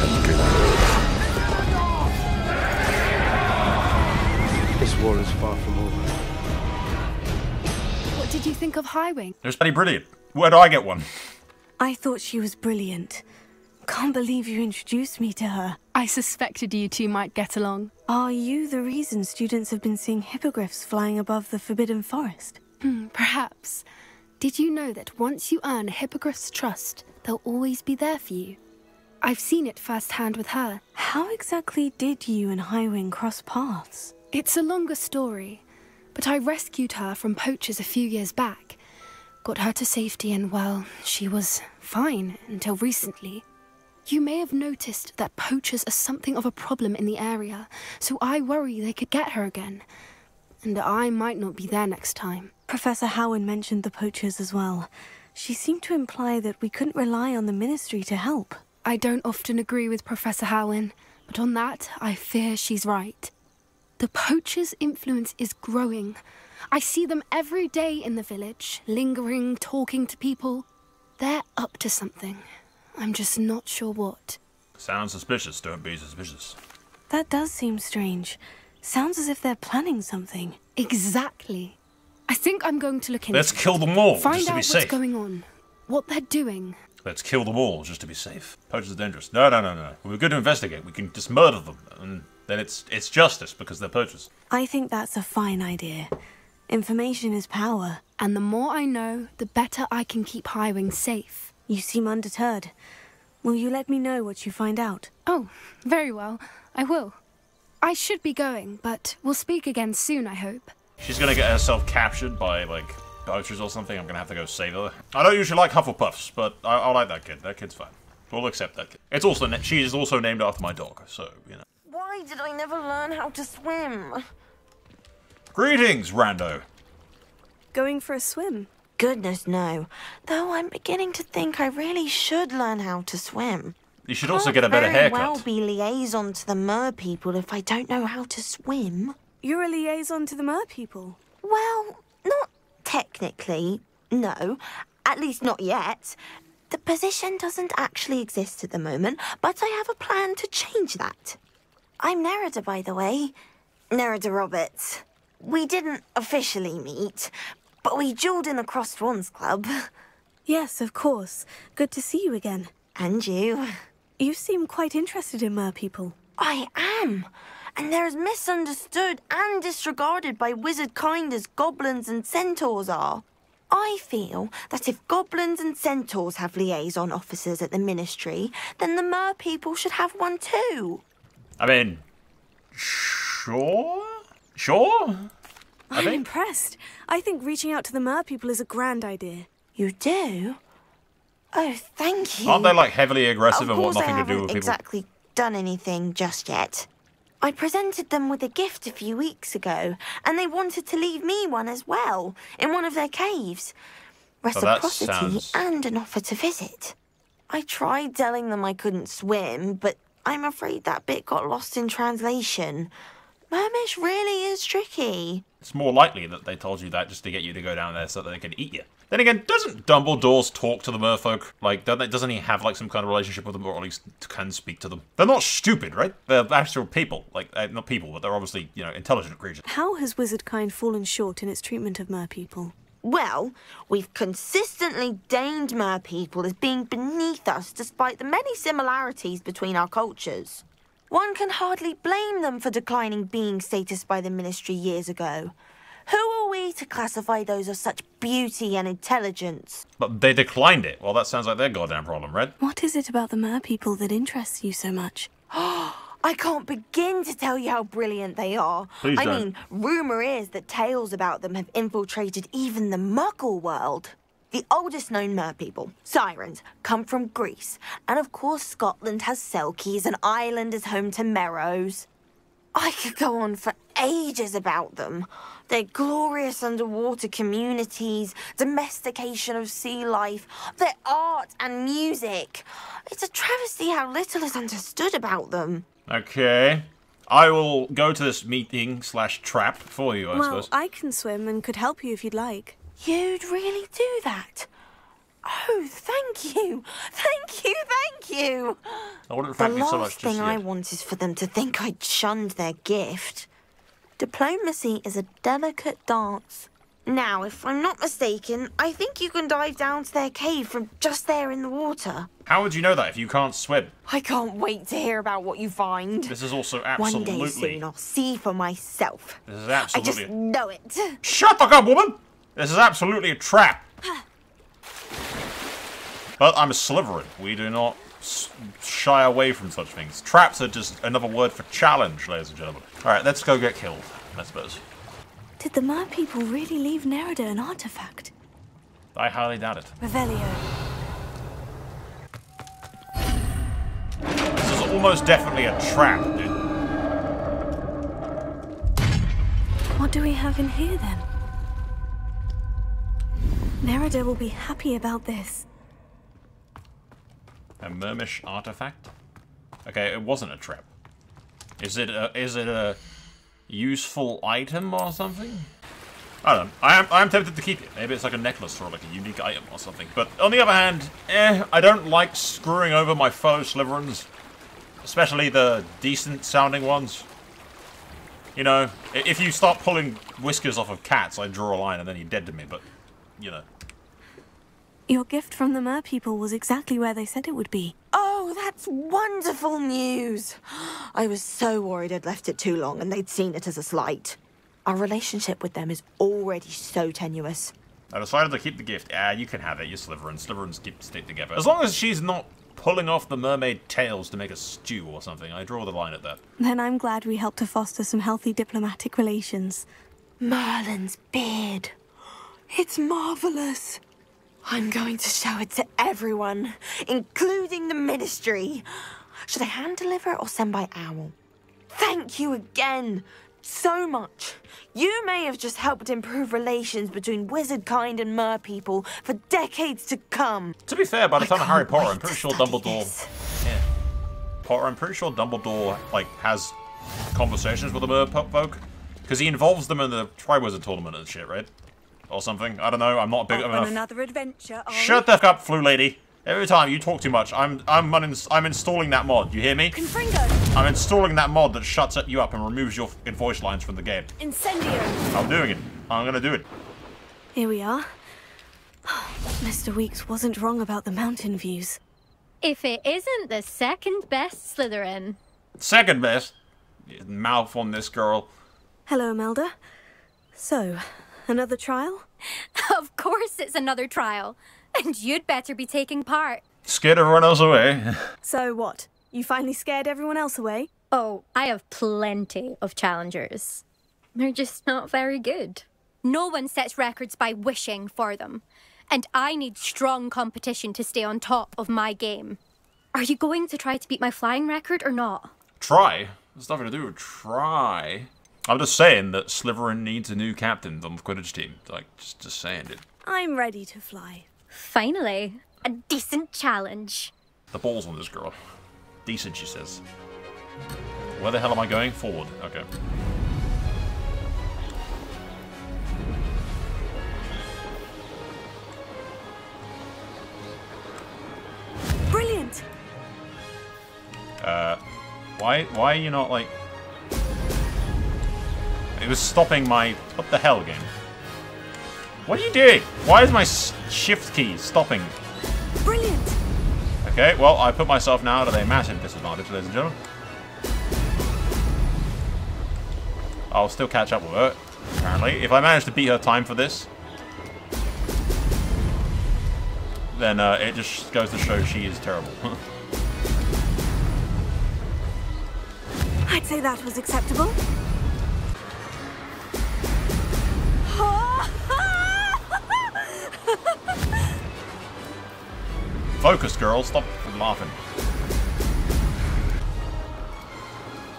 Let's do that. This war is far from over. What did you think of Highwing? It was pretty brilliant. Where do I get one? I thought she was brilliant. Can't believe you introduced me to her. I suspected you two might get along. Are you the reason students have been seeing hippogriffs flying above the Forbidden Forest? Perhaps. Did you know that once you earn a hippogriff's trust, they'll always be there for you? I've seen it firsthand with her. How exactly did you and Highwing cross paths? It's a longer story, but I rescued her from poachers a few years back. Got her to safety and, well, she was fine until recently. You may have noticed that poachers are something of a problem in the area, so I worry they could get her again. And I might not be there next time. Professor Howin mentioned the poachers as well. She seemed to imply that we couldn't rely on the Ministry to help. I don't often agree with Professor Howin, but on that, I fear she's right. The poachers' influence is growing. I see them every day in the village, lingering, talking to people. They're up to something. I'm just not sure what. Sounds suspicious, don't be suspicious. That does seem strange. Sounds as if they're planning something. Exactly. I think I'm going to look into it. Let's kill them all, Find just to out be safe. what's going on, what they're doing. Let's kill them all, just to be safe. Poachers are dangerous. No. We're good to investigate. We can just murder them, and then it's justice, because they're poachers. I think that's a fine idea. Information is power. And the more I know, the better I can keep Highwing safe. You seem undeterred. Will you let me know what you find out? Oh, very well. I will. I should be going, but we'll speak again soon, I hope. She's gonna get herself captured by, like, poachers or something. I'm gonna have to go save her. I don't usually like Hufflepuffs, but I like that kid. That kid's fine. We'll accept that kid. It's also she is also named after my dog, so, you know. Why did I never learn how to swim? Greetings, rando. Going for a swim? Goodness, no. Though I'm beginning to think I really should learn how to swim. You should also get a better haircut. Can't very well be liaison to the mer people if I don't know how to swim. You're a liaison to the mer people? Well, not technically, no. At least not yet. The position doesn't actually exist at the moment, but I have a plan to change that. I'm Nerida, by the way. Nerida Roberts. We didn't officially meet, but we duelled in the Crossed Swans Club. Yes, of course. Good to see you again. And you. You seem quite interested in mer people. I am. And they're as misunderstood and disregarded by wizard kind as goblins and centaurs are. I feel that if goblins and centaurs have liaison officers at the Ministry, then the mer people should have one too. I mean, sure? Sure? I'm impressed. I think reaching out to the mer people is a grand idea. You do? Oh, thank you. Aren't they, like, heavily aggressive and want Of course, nothing I to do haven't with people? exactly done anything just yet. I presented them with a gift a few weeks ago, and they wanted to leave me one as well, in one of their caves. Reciprocity and an offer to visit. I tried telling them I couldn't swim, but I'm afraid that bit got lost in translation. Mermish really is tricky. It's more likely that they told you that just to get you to go down there so that they can eat you. Then again, doesn't Dumbledore's talk to the merfolk? Like, doesn't he have, like, some kind of relationship with them, or at least can speak to them? They're not stupid, right? They're actual people. Like, not people, but they're obviously, you know, intelligent creatures. How has wizardkind fallen short in its treatment of mer people? Well, we've consistently deigned mer people as being beneath us despite the many similarities between our cultures. One can hardly blame them for declining being status by the Ministry years ago. Who are we to classify those of such beauty and intelligence? But they declined it. Well, that sounds like their goddamn problem, right? What is it about the mer people that interests you so much? I can't begin to tell you how brilliant they are. Please don't. I mean, rumour is that tales about them have infiltrated even the Muggle world. The oldest known mer people, sirens, come from Greece. And of course Scotland has Selkies and Ireland is home to Merrows. I could go on for ages about them. Their glorious underwater communities, domestication of sea life, their art and music. It's a travesty how little is understood about them. Okay. I will go to this meeting/trap for you, I suppose. Well, I can swim and could help you if you'd like. You'd really do that? Oh, thank you. Thank you, thank you. I wouldn't The thank me so much last just thing I yet. want is for them to think I'd shunned their gift. Diplomacy is a delicate dance. Now, if I'm not mistaken, I think you can dive down to their cave from just there in the water. How would you know that if you can't swim? I can't wait to hear about what you find. This is also One day absolutely... soon I'll see for myself. This is I absolutely... just know it. Shut the fuck up, woman! This is absolutely a trap. But I'm a Slytherin. We do not shy away from such things. Traps are just another word for challenge, ladies and gentlemen. Alright, let's go get killed, I suppose. Did the mer people really leave Nerida an artifact? I highly doubt it. Revelio. This is almost definitely a trap, dude. What do we have in here then? Nerida will be happy about this. A mermish artifact? Okay, it wasn't a trap. Is it a useful item or something? I don't know. I am tempted to keep it. Maybe it's like a necklace or like a unique item or something. But on the other hand, I don't like screwing over my fellow Slytherins. Especially the decent sounding ones. You know, if you start pulling whiskers off of cats, I draw a line and then you're dead to me, but, you know. Your gift from the mer people was exactly where they said it would be. Oh, that's wonderful news. I was so worried I'd left it too long and they'd seen it as a slight. Our relationship with them is already so tenuous. I decided to keep the gift. Yeah, you can have it, you Slytherin. Slytherins stick together. As long as she's not pulling off the mermaid tails to make a stew or something, I draw the line at that. Then I'm glad we helped to foster some healthy diplomatic relations. Merlin's beard. It's marvelous. I'm going to show it to everyone, including the Ministry. Should I hand deliver it or send by owl? Thank you again so much. You may have just helped improve relations between wizard kind and mer people for decades to come. To be fair, by the time of Harry Potter, I'm wait pretty to sure study Dumbledore... this. Yeah. Potter, I'm pretty sure Dumbledore, like, has conversations with the merfolk. Because he involves them in the Triwizard Tournament and shit, right? Or something. I don't know, I'm not big enough. On another adventure, Shut the fuck up, Flu Lady. Every time you talk too much, I'm installing that mod. You hear me? Confringo! I'm installing that mod that shuts you up and removes your voice lines from the game. Incendio! I'm doing it. I'm gonna do it. Here we are. Mr. Weeks wasn't wrong about the mountain views. If it isn't the second best Slytherin. Second best. Mouth on this girl. Hello, Imelda. So, another trial? Of course it's another trial. And you'd better be taking part. Scared everyone else away. So what? You finally scared everyone else away? Oh, I have plenty of challengers. They're just not very good. No one sets records by wishing for them. And I need strong competition to stay on top of my game. Are you going to try to beat my flying record or not? Try? There's nothing to do with try. I'm just saying that Slytherin needs a new captain on the Quidditch team. Like, just saying it. I'm ready to fly. Finally, a decent challenge. The balls on this girl. Decent, she says. Where the hell am I going? Forward. Okay. Brilliant! Why are you not, like... It was stopping my... What the hell, game? What are you doing? Why is my shift key stopping? Brilliant! Okay, well, I put myself now at a massive disadvantage, ladies and gentlemen. I'll still catch up with her, apparently. If I manage to beat her time for this, then it just goes to show she is terrible. I'd say that was acceptable. Focus, girl. Stop laughing.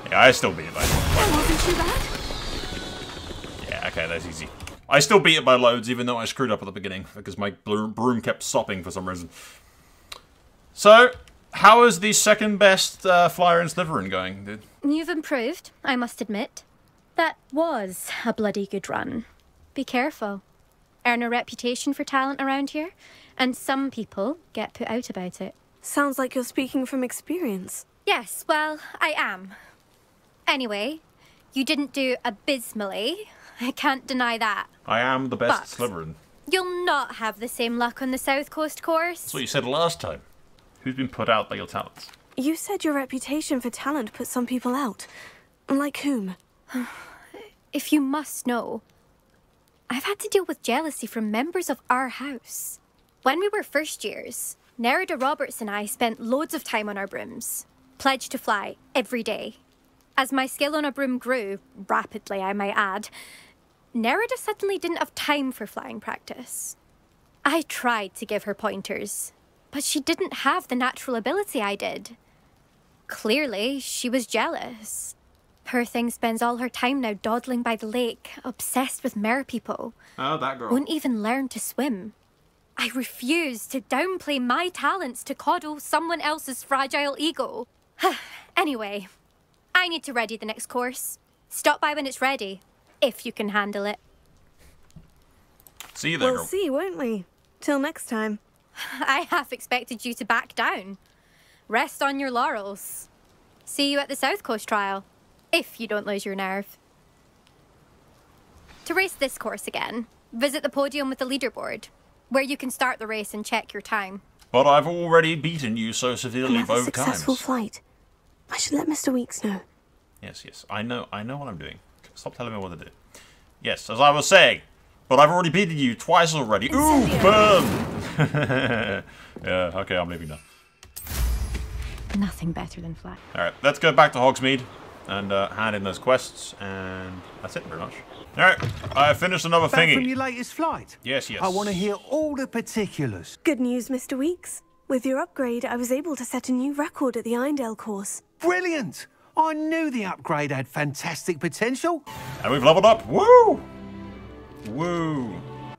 Yeah, I still beat it by... That wasn't too bad. Yeah, okay, that's easy. I still beat it by loads, even though I screwed up at the beginning, because my broom kept stopping for some reason. So, how is the second best flyer in Slytherin going, dude? You've improved, I must admit. That was a bloody good run. Be careful. Earn a reputation for talent around here, and some people get put out about it. Sounds like you're speaking from experience. Yes, well, I am. Anyway, you didn't do abysmally. I can't deny that. I am the best But Slytherin. you'll not have the same luck on the South Coast course. That's what you said last time. Who's been put out by your talents? You said your reputation for talent put some people out. Like whom? If you must know, I've had to deal with jealousy from members of our house. When we were first years, Nerida Roberts and I spent loads of time on our brooms, pledged to fly every day. As my skill on a broom grew, rapidly I might add, Nerida suddenly didn't have time for flying practice. I tried to give her pointers, but she didn't have the natural ability I did. Clearly, she was jealous. Poor thing spends all her time now dawdling by the lake, obsessed with merpeople. Oh, that girl. Won't even learn to swim. I refuse to downplay my talents to coddle someone else's fragile ego. Anyway, I need to ready the next course. Stop by when it's ready, if you can handle it. See you there, We'll girl. see, won't we? Till next time. I half expected you to back down. Rest on your laurels. See you at the South Coast trial, if you don't lose your nerve. To race this course again, visit the podium with the leaderboard, where you can start the race and check your time. But I've already beaten you so severely Another both successful times. flight. I should let Mr. Weeks know. Yes, yes. I know what I'm doing. Stop telling me what to do. Yes, as I was saying. But I've already beaten you twice already. Ooh, burn! Yeah, okay, I'm leaving now. Nothing better than flat. Alright, let's go back to Hogsmeade and hand in those quests, and that's it, pretty much. Alright, I finished another Back from thingy. your latest flight? Yes, yes. I want to hear all the particulars. Good news, Mr. Weeks. With your upgrade, I was able to set a new record at the Irondale course. Brilliant! I knew the upgrade had fantastic potential. And we've leveled up. Woo! Woo!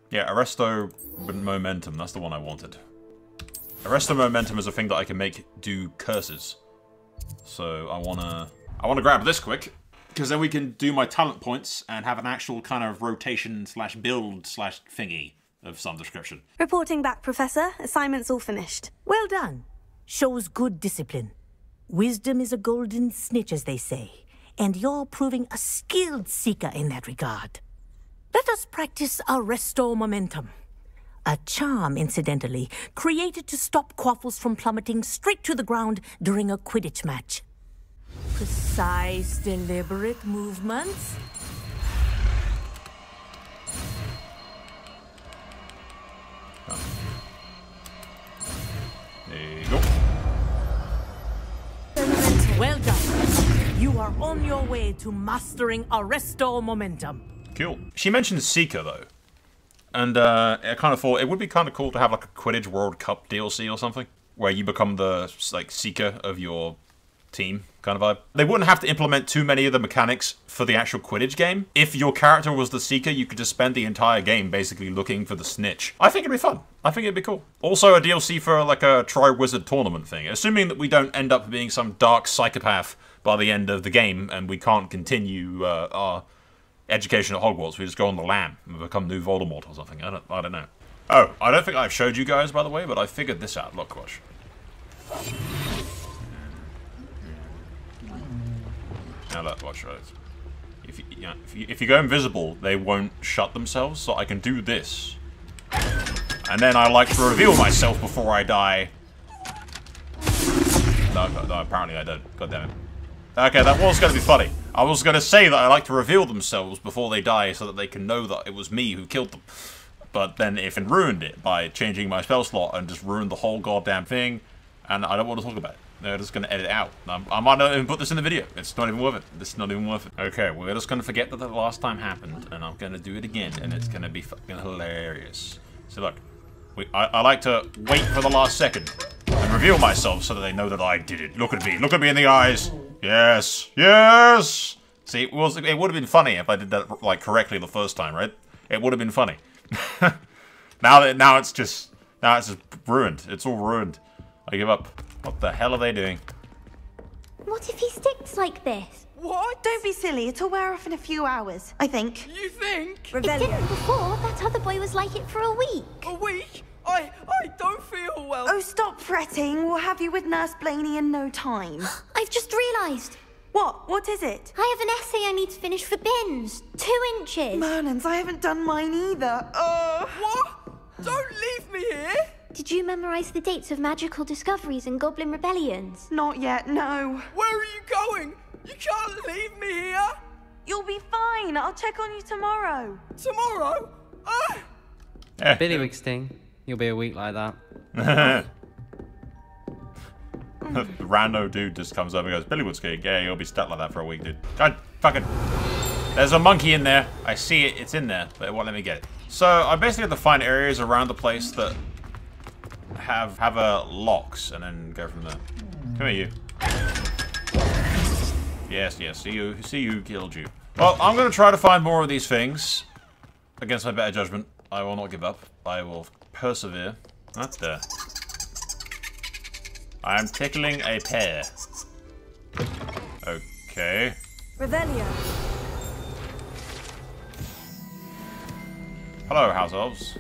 Yeah, Arresto Momentum. That's the one I wanted. Arresto Momentum is a thing that I can make do curses. So I wanna grab this quick, because then we can do my talent points and have an actual kind of rotation slash build slash thingy of some description. Reporting back, Professor. Assignment's all finished. Well done. Shows good discipline. Wisdom is a golden snitch, as they say, and you're proving a skilled seeker in that regard. Let us practice Arresto Momentum. A charm, incidentally, created to stop quaffles from plummeting straight to the ground during a Quidditch match. Precise, deliberate movements. There you go. Well done. You are on your way to mastering Arresto Momentum. Cool. She mentioned Seeker, though. And I kind of thought it would be kind of cool to have like a Quidditch World Cup DLC or something, where you become the like Seeker of your team kind of vibe. They wouldn't have to implement too many of the mechanics for the actual Quidditch game. If your character was the Seeker, you could just spend the entire game basically looking for the snitch. I think it'd be fun. I think it'd be cool. Also a DLC for like a Tri-Wizard tournament thing, assuming that we don't end up being some dark psychopath by the end of the game and we can't continue our education at Hogwarts. We just go on the lam and become new Voldemort or something. I don't know. Oh, I don't think I've showed you guys, by the way, but I figured this out. Look, watch. Now look, watch, right? If you go invisible, they won't shut themselves, so I can do this. And then I like to reveal myself before I die. No, apparently I don't. God damn it. Okay, that was going to be funny. I was going to say that I like to reveal themselves before they die so that they can know that it was me who killed them. But then if it ruined it by changing my spell slot and just ruined the whole goddamn thing, and I don't want to talk about it. They're just going to edit it out. I might not even put this in the video. It's not even worth it. It's not even worth it. Okay, we're just going to forget that the last time happened, and I'm going to do it again, and it's going to be fucking hilarious. So look, I like to wait for the last second and reveal myself so that they know that I did it. Look at me. Look at me in the eyes. Yes. Yes. See, it would have been funny if I did that like correctly the first time, right? It would have been funny. now it's just ruined. It's all ruined. I give up. What the hell are they doing? What if he sticks like this? What? Don't be silly. It'll wear off in a few hours, I think. You think? It didn't before. That other boy was like it for a week. A week? I don't feel well. Oh, stop fretting. We'll have you with Nurse Blaney in no time. I've just realised. What? What is it? I have an essay I need to finish for bins. 2 inches. Merlins, I haven't done mine either. What? Don't leave me here. Did you memorise the dates of magical discoveries and goblin rebellions? Not yet, no. Where are you going? You can't leave me here. You'll be fine. I'll check on you tomorrow. Tomorrow? Billywig sting. You'll be a week like that. The rando dude just comes over and goes, Billywood skiing. Yeah, you'll be stuck like that for a week, dude. God fucking... There's a monkey in there. I see it. It's in there, but it won't let me get it. So I basically have to find areas around the place that have locks and then go from there. Come here, you. Yes, see you killed you. Well, I'm going to try to find more of these things. Against my better judgment, I will not give up. I will persevere. That's there. I am tickling a pear. Okay. Revelio. Hello, house elves.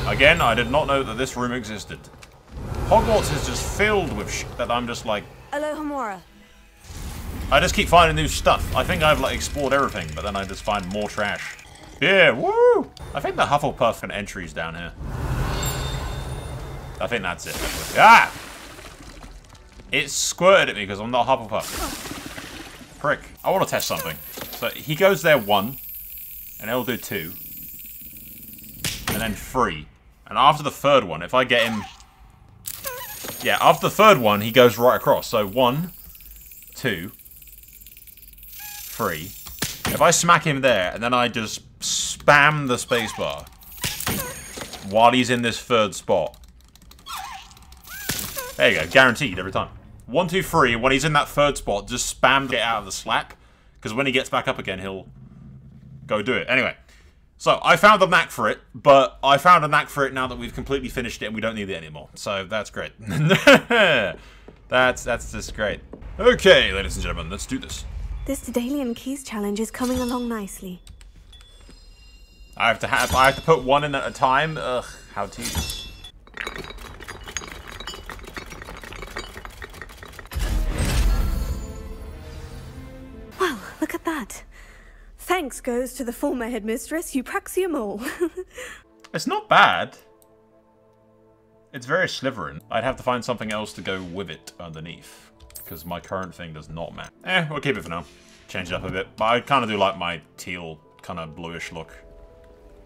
Again, I did not know that this room existed. Hogwarts is just filled with shit that I'm just like... Alohomora. I just keep finding new stuff. I think I've like explored everything, but then I just find more trash. Yeah, woo! I think the Hufflepuff and entry's down here. I think that's it. Ah! It squirted at me because I'm not Hufflepuff. Prick. I want to test something. So he goes there 1, and he'll do 2, and then 3. And after the 3rd one, if I get him... Yeah, after the 3rd one, he goes right across. So 1, 2, 3. If I smack him there, and then I just spam the spacebar while he's in this 3rd spot. There you go, guaranteed every time. 1, 2, 3, when he's in that 3rd spot, just spam to get out of the slack. Because when he gets back up again, he'll go do it. Anyway, so I found a knack for it, but I found a knack for it now that we've completely finished it and we don't need it anymore. So that's great. That's just great. Okay, ladies and gentlemen, let's do this. This Daedalian Keys challenge is coming along nicely. I have to put 1 in at a time. Ugh, how tedious. Well, look at that. Thanks goes to the former headmistress, Eupraxia Mole. It's not bad. It's very Slytherin. I'd have to find something else to go with it underneath. Because my current thing does not match. We'll keep it for now. Change it up a bit. But I kind of do like my teal, kind of bluish look.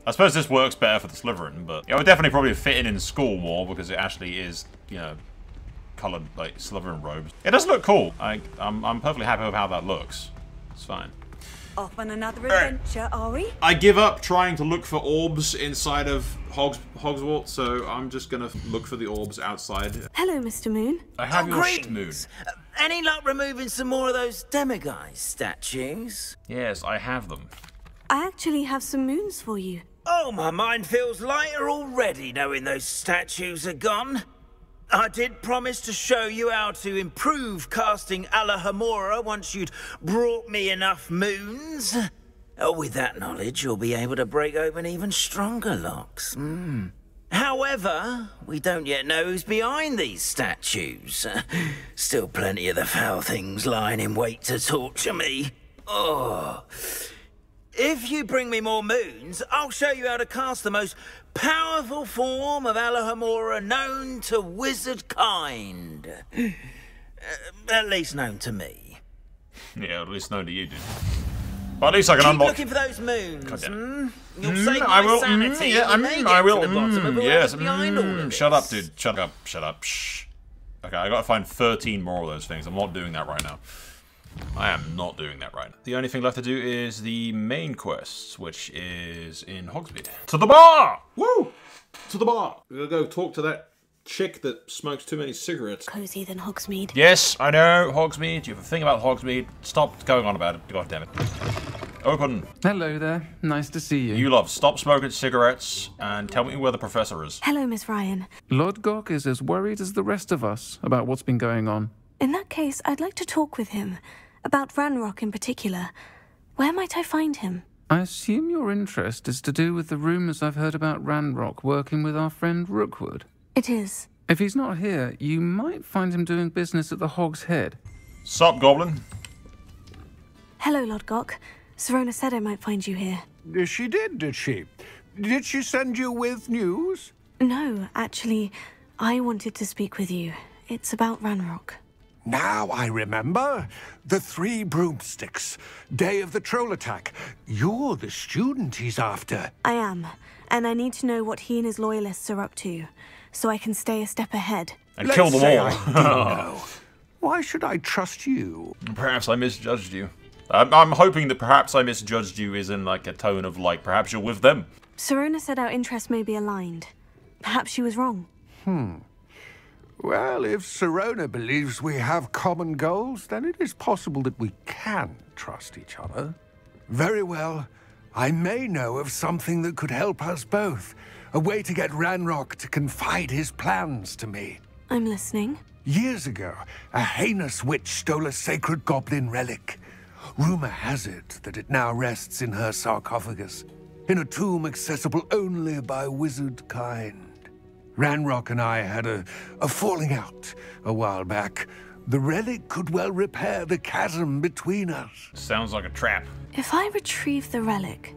I suppose this works better for the Slytherin, but it would definitely probably fit in school more because it actually is, you know, coloured like Slytherin robes. It does look cool. I'm perfectly happy with how that looks. It's fine. Off on another adventure, are we? I give up trying to look for orbs inside of Hogwarts, so I'm just gonna look for the orbs outside. Hello, Mr. Moon. I have your moon. Any luck removing some more of those demiguise statues? Yes, I have them. I actually have some moons for you. Oh, my mind feels lighter already knowing those statues are gone. I did promise to show you how to improve casting Alohomora once you'd brought me enough moons. With that knowledge, you'll be able to break open even stronger locks. However, we don't yet know who's behind these statues. Still plenty of the foul things lying in wait to torture me. Oh. If you bring me more moons, I'll show you how to cast the most powerful form of Alohomora known to wizard kind. At least known to me. Yeah, at least known to you, dude. But at least I can unlock... Keep looking for those moons. You'll save I my will. sanity. Yeah, I will. Yes. Shut up, dude. Shut up. Shut up. Shh. Okay, I gotta find 13 more of those things. I'm not doing that right now. I am not doing that right now. The only thing left to do is the main quest, which is in Hogsmeade. To the bar! Woo! To the bar! We're gonna go talk to that chick that smokes too many cigarettes. Cozy than Hogsmeade. Yes, I know, Hogsmeade. You have a thing about Hogsmeade. Stop going on about it. God damn it. Open. Hello there. Nice to see you. You love. Stop smoking cigarettes and tell me where the professor is. Hello, Miss Ryan. Lord Gok is as worried as the rest of us about what's been going on. In that case, I'd like to talk with him. About Ranrock in particular. Where might I find him? I assume your interest is to do with the rumours I've heard about Ranrock working with our friend Rookwood. It is. If he's not here, you might find him doing business at the Hog's Head. Sup, Goblin? Hello, Lodgok. Sirona said I might find you here. She did she? Did she send you with news? No, actually, I wanted to speak with you. It's about Ranrock. Now I remember. The 3 broomsticks. Day of the troll attack. You're the student he's after. I am, and I need to know what he and his loyalists are up to, so I can stay a step ahead. And kill them all. I do know. Why should I trust you? Perhaps I misjudged you. I'm hoping that perhaps I misjudged you is in like a tone of like, perhaps you're with them. Sirona said our interests may be aligned. Perhaps she was wrong. Well, if Sirona believes we have common goals, then it is possible that we can trust each other. Very well. I may know of something that could help us both. A way to get Ranrock to confide his plans to me. I'm listening. Years ago, a heinous witch stole a sacred goblin relic. Rumor has it that it now rests in her sarcophagus, in a tomb accessible only by wizard kind. Ranrock and I had a falling out a while back. The relic could well repair the chasm between us. Sounds like a trap. If I retrieve the relic,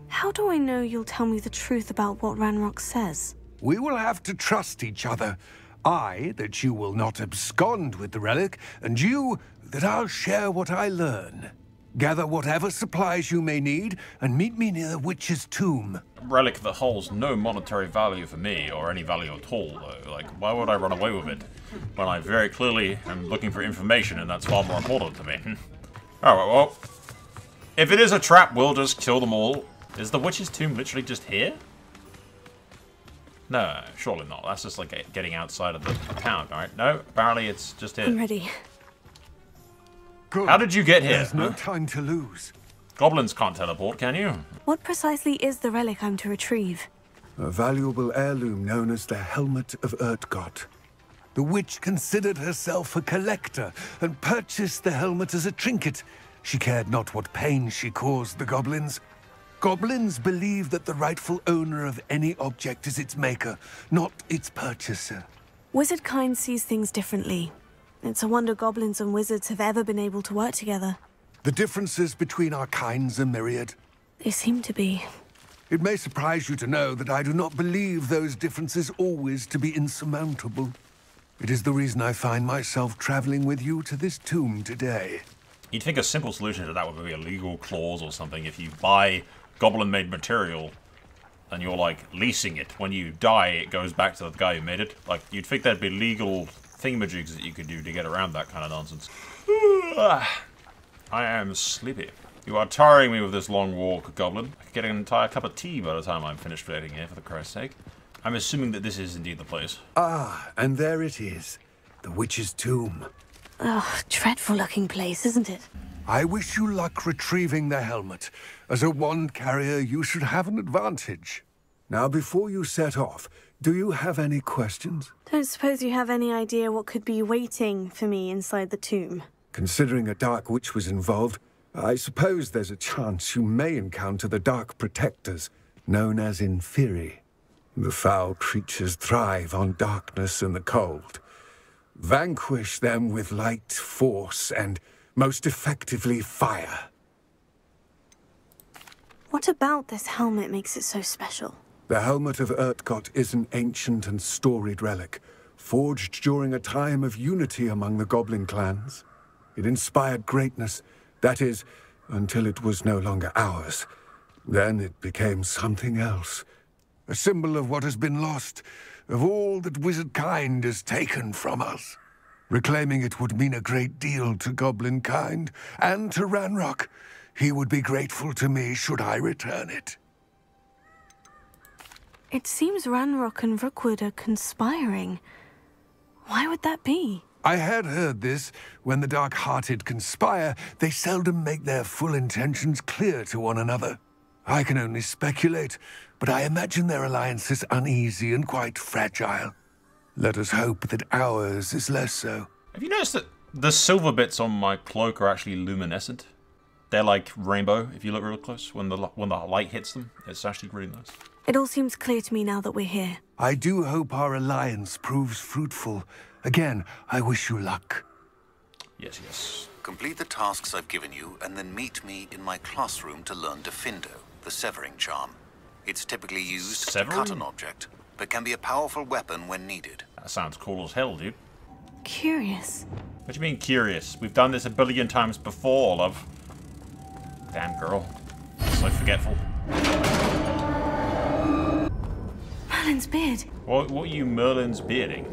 how do I know you'll tell me the truth about what Ranrock says? We will have to trust each other. I, that you will not abscond with the relic, and you, that I'll share what I learn. Gather whatever supplies you may need, and meet me near the witch's tomb. A relic that holds no monetary value for me, or any value at all, though. Like, why would I run away with it? When I very clearly am looking for information, and that's far more important to me. Alright, well, if it is a trap, we'll just kill them all. Is the witch's tomb literally just here? No, surely not. That's just like getting outside of the town, alright? No, apparently it's just here. I'm ready. Good. How did you get here? There's no time to lose. Goblins can't teleport, can you? What precisely is the relic I'm to retrieve? A valuable heirloom known as the Helmet of Urtkot. The witch considered herself a collector and purchased the helmet as a trinket. She cared not what pain she caused the goblins. Goblins believe that the rightful owner of any object is its maker, not its purchaser. Wizard kind sees things differently. It's a wonder goblins and wizards have ever been able to work together. The differences between our kinds are myriad. They seem to be. It may surprise you to know that I do not believe those differences always to be insurmountable. It is the reason I find myself traveling with you to this tomb today. You'd think a simple solution to that would be a legal clause or something. If you buy goblin-made material and you're, like, leasing it, when you die, it goes back to the guy who made it. Like, you'd think there'd be legal thingamajigs that you could do to get around that kind of nonsense. I am sleepy. You are tiring me with this long walk, Goblin. I could get an entire cup of tea by the time I'm finished waiting here, for the Christ's sake. I'm assuming that this is indeed the place. Ah, and there it is. The witch's tomb. Ugh, dreadful looking place, isn't it? I wish you luck retrieving the helmet. As a wand carrier, you should have an advantage. Now, before you set off, do you have any questions? Don't suppose you have any idea what could be waiting for me inside the tomb? Considering a dark witch was involved, I suppose there's a chance you may encounter the Dark Protectors, known as Inferi. The foul creatures thrive on darkness and the cold. Vanquish them with light, force, and, most effectively, fire. What about this helmet makes it so special? The Helmet of Urtkot is an ancient and storied relic, forged during a time of unity among the goblin clans. It inspired greatness, that is, until it was no longer ours. Then it became something else. A symbol of what has been lost, of all that wizard kind has taken from us. Reclaiming it would mean a great deal to goblin kind, and to Ranrock. He would be grateful to me should I return it. It seems Ranrock and Rookwood are conspiring. Why would that be? I had heard this. When the dark-hearted conspire, they seldom make their full intentions clear to one another. I can only speculate, but I imagine their alliance is uneasy and quite fragile. Let us hope that ours is less so. Have you noticed that the silver bits on my cloak are actually luminescent? They're like rainbow if you look real close. When the light hits them, it's actually really nice. It all seems clear to me now that we're here. I do hope our alliance proves fruitful. Again, I wish you luck. Yes, yes. Complete the tasks I've given you, and then meet me in my classroom to learn Defindo, the severing charm. It's typically used to cut an object, but can be a powerful weapon when needed. That sounds cool as hell, dude. Curious. What do you mean curious? We've done this a billion times before, love. Damn girl. So forgetful. Merlin's beard. What are you Merlin's bearding?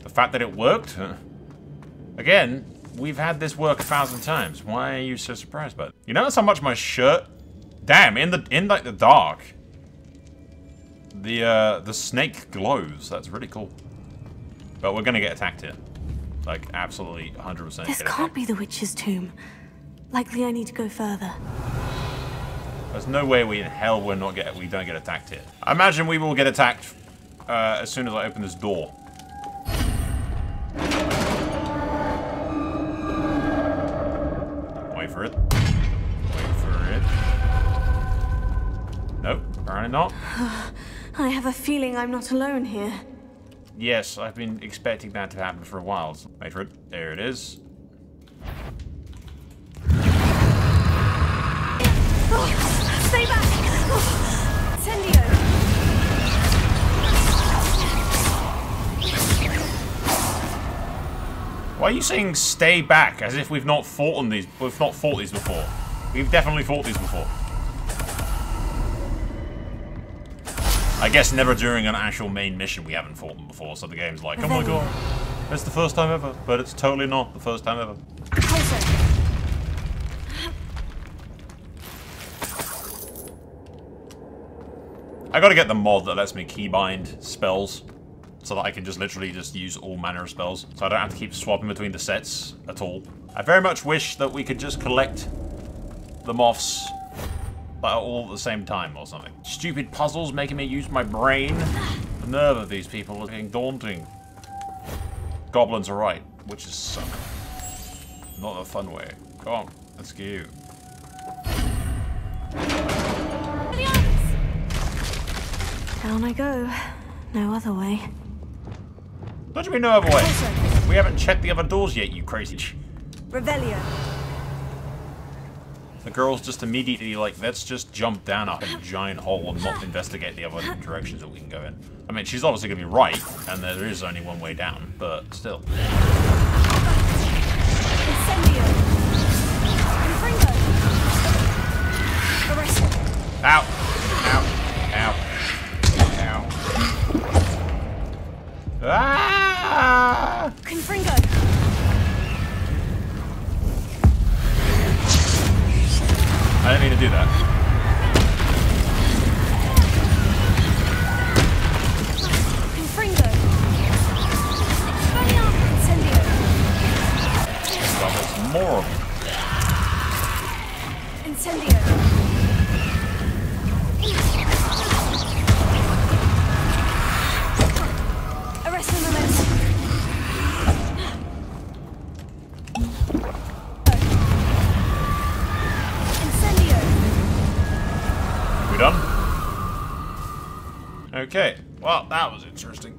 The fact that it worked? Again, we've had this work 1,000 times. Why are you so surprised by it? You notice how much my shirt... Damn, in like the dark. The snake glows. That's really cool. But we're gonna get attacked here. Like, absolutely 100%. This can't be the witch's tomb. Likely I need to go further. There's no way we don't get attacked here. I imagine we will get attacked as soon as I open this door. Wait for it. Wait for it. Nope, apparently not. I have a feeling I'm not alone here. Yes, I've been expecting that to happen for a while. Wait for it. There it is. Oh, stay back! Oh, Incendio! Why are you saying stay back as if we've not fought these before? We've definitely fought these before. I guess never during an actual main mission we haven't fought them before, so the game's like, oh my god, it's the first time ever, but it's totally not the first time ever. I gotta get the mod that lets me keybind spells, so that I can just literally just use all manner of spells, so I don't have to keep swapping between the sets at all. I very much wish that we could just collect the moths all at the same time or something. Stupid puzzles making me use my brain. The nerve of these people is getting daunting. Goblins are right, witches suck. Not a fun way. Come on, let's go. Down I go. No other way. What do you mean no other way? We haven't checked the other doors yet, you crazy Revelio. The girl's just immediately like, let's just jump down a giant hole and not investigate the other directions that we can go in. I mean, she's obviously going to be right, and there is only one way down, but still. Incendio. Confringo. Arrest. Ow. Ow. Ow. Ow. Ah! Confringo. I didn't mean to do that. Confringo. Incendio. Well, there's more of them. Incendio. Arrest the momentum. Done? Okay, well, that was interesting.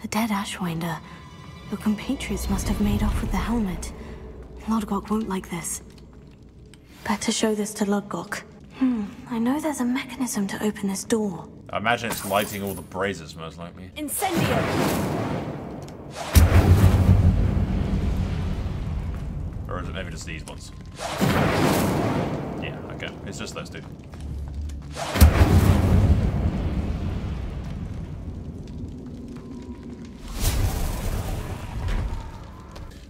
A dead Ashwinder. Your compatriots must have made off with the helmet. Lodgok won't like this. Better show this to Lodgok. I know there's a mechanism to open this door. I imagine it's lighting all the braziers, most likely. Incendio! Or is it maybe just these ones? Yeah, okay. It's just those two.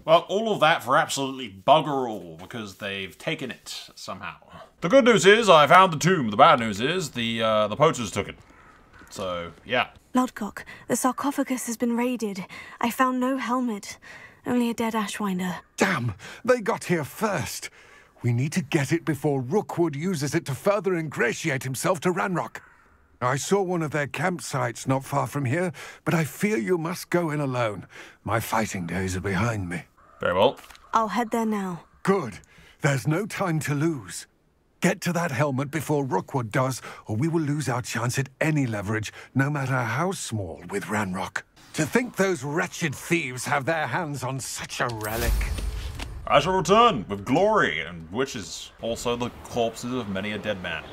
Well, all of that for absolutely bugger all, because they've taken it somehow. The good news is I found the tomb. The bad news is the poachers took it. So, yeah. Lodgok, the sarcophagus has been raided. I found no helmet, only a dead Ashwinder. Damn, they got here first. We need to get it before Rookwood uses it to further ingratiate himself to Ranrock. I saw one of their campsites not far from here, but I fear you must go in alone. My fighting days are behind me. Very well. I'll head there now. Good. There's no time to lose. Get to that helmet before Rookwood does, or we will lose our chance at any leverage, no matter how small, with Ranrock. To think those wretched thieves have their hands on such a relic. I shall return with glory, and which is also the corpses of many a dead man.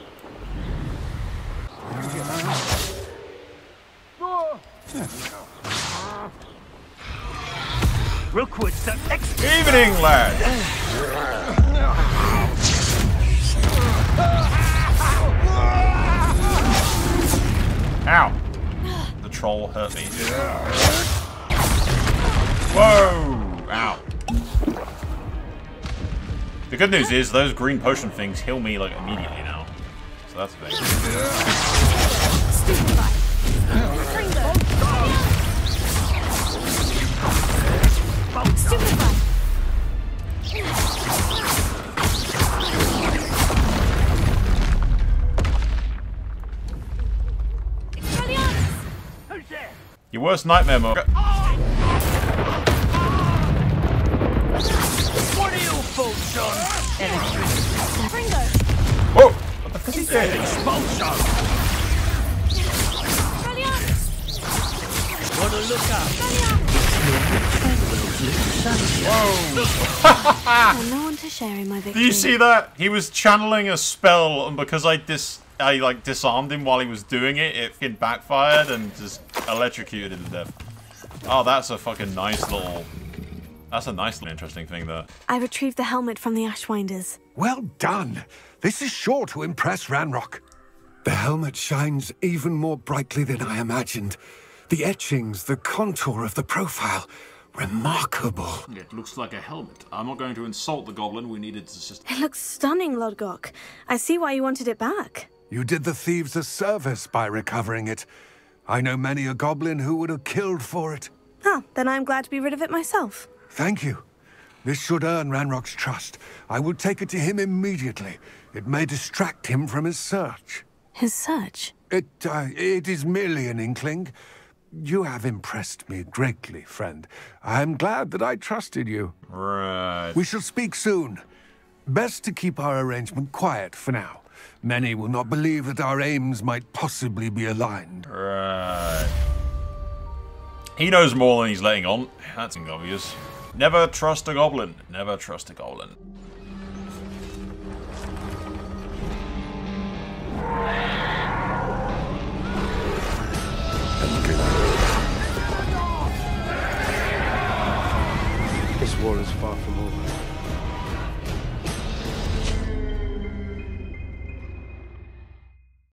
Rookwood's the next. Evening, lad. Ow! The troll hurt me. Whoa! Ow. The good news is those green potion things heal me like immediately now. So that's a thing. Your worst nightmare, Mo. What are your thoughts on electricity? Whoa! What the fuck is that? Expulsion! Wanna look up? Whoa! No one to share in my victory. Do you see that? He was channeling a spell, and because I disarmed him while he was doing it, it fucking backfired and just electrocuted him to death. Oh, that's a fucking nice little... That's a nice little interesting thing there. I retrieved the helmet from the Ashwinders. Well done. This is sure to impress Ranrock. The helmet shines even more brightly than I imagined. The etchings, the contour of the profile. Remarkable. It looks like a helmet. I'm not going to insult the goblin. We needed to just... It looks stunning, Lodgok. I see why you wanted it back. You did the thieves a service by recovering it. I know many a goblin who would have killed for it. Ah, then I'm glad to be rid of it myself. Thank you. This should earn Ranrock's trust. I will take it to him immediately. It may distract him from his search. His search? It is merely an inkling. You have impressed me greatly, friend. I am glad that I trusted you. Right. We shall speak soon. Best to keep our arrangement quiet for now. Many will not believe that our aims might possibly be aligned. Right. He knows more than he's letting on. That's obvious. Never trust a goblin. Never trust a goblin.